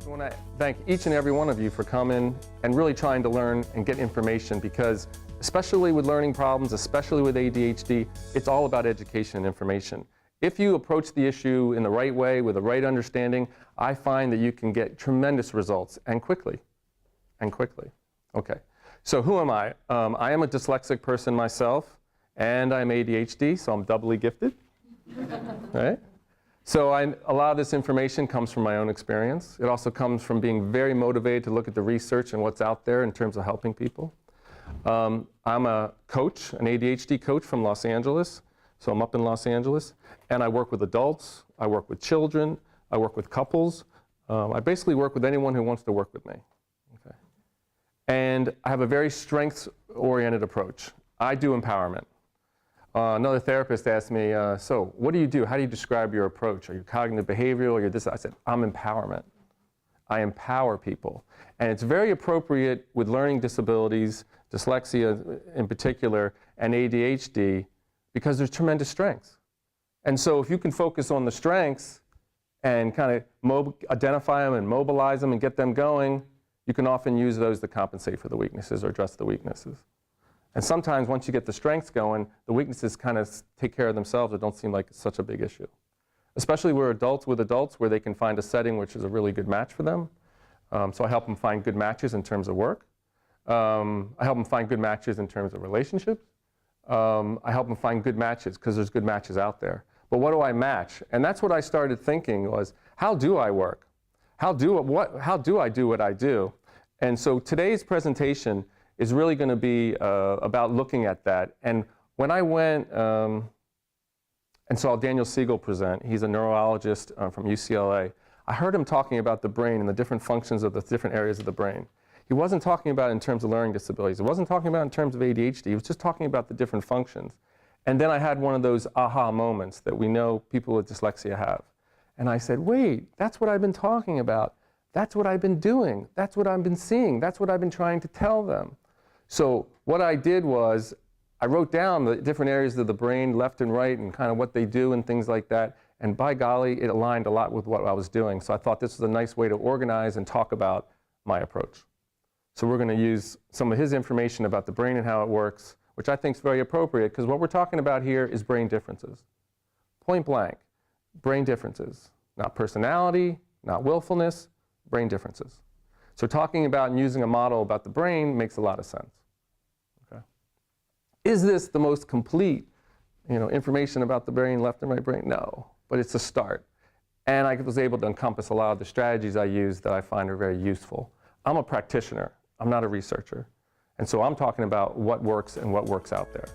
I want to thank each and every one of you for coming and really trying to learn and get information, because especially with learning problems, especially with ADHD, it's all about education and information. If you approach the issue in the right way with the right understanding, I find that you can get tremendous results and quickly. Okay, so who am I? I am a dyslexic person myself, and I'm ADHD, so I'm doubly gifted, right? So a lot of this information comes from my own experience. It also comes from being very motivated to look at the research and what's out there in terms of helping people. I'm a coach, an ADHD coach from Los Angeles. So I'm up in Los Angeles, and I work with adults, I work with children, I work with couples. I basically work with anyone who wants to work with me. Okay. And I have a very strengths-oriented approach. I do empowerment. Another therapist asked me, so what do you do? How do you describe your approach? Are you cognitive behavioral? You're this? I said, I'm empowerment. I empower people. And it's very appropriate with learning disabilities, dyslexia in particular, and ADHD, because there's tremendous strengths. And so if you can focus on the strengths and kind of identify them and mobilize them and get them going, you can often use those to compensate for the weaknesses or address the weaknesses. And sometimes once you get the strengths going, the weaknesses kind of take care of themselves. It don't seem like it's such a big issue. Especially with adults, where they can find a setting which is a really good match for them. So I help them find good matches in terms of work. I help them find good matches in terms of relationships. I help them find good matches because there's good matches out there. But what do I match? And that's what I started thinking was, how do I work? How do I do what I do? And so today's presentation is really going to be about looking at that. And when I went and saw Daniel Siegel present, he's a neurologist from UCLA, I heard him talking about the brain and the different functions of the different areas of the brain. He wasn't talking about it in terms of learning disabilities. He wasn't talking about it in terms of ADHD. He was just talking about the different functions. And then I had one of those aha moments that we know people with dyslexia have. And I said, wait, that's what I've been talking about. That's what I've been doing. That's what I've been seeing. That's what I've been trying to tell them. So what I did was I wrote down the different areas of the brain, left and right, and kind of what they do and things like that. And by golly, it aligned a lot with what I was doing. So I thought this was a nice way to organize and talk about my approach. So we're going to use some of his information about the brain and how it works, which I think is very appropriate, because what we're talking about here is brain differences. Point blank, brain differences. Not personality, not willfulness, brain differences. So talking about and using a model about the brain makes a lot of sense. Okay. Is this the most complete information about the brain, left and right brain? No, but it's a start. And I was able to encompass a lot of the strategies I use that I find are very useful. I'm a practitioner. I'm not a researcher. And so I'm talking about what works and what works out there.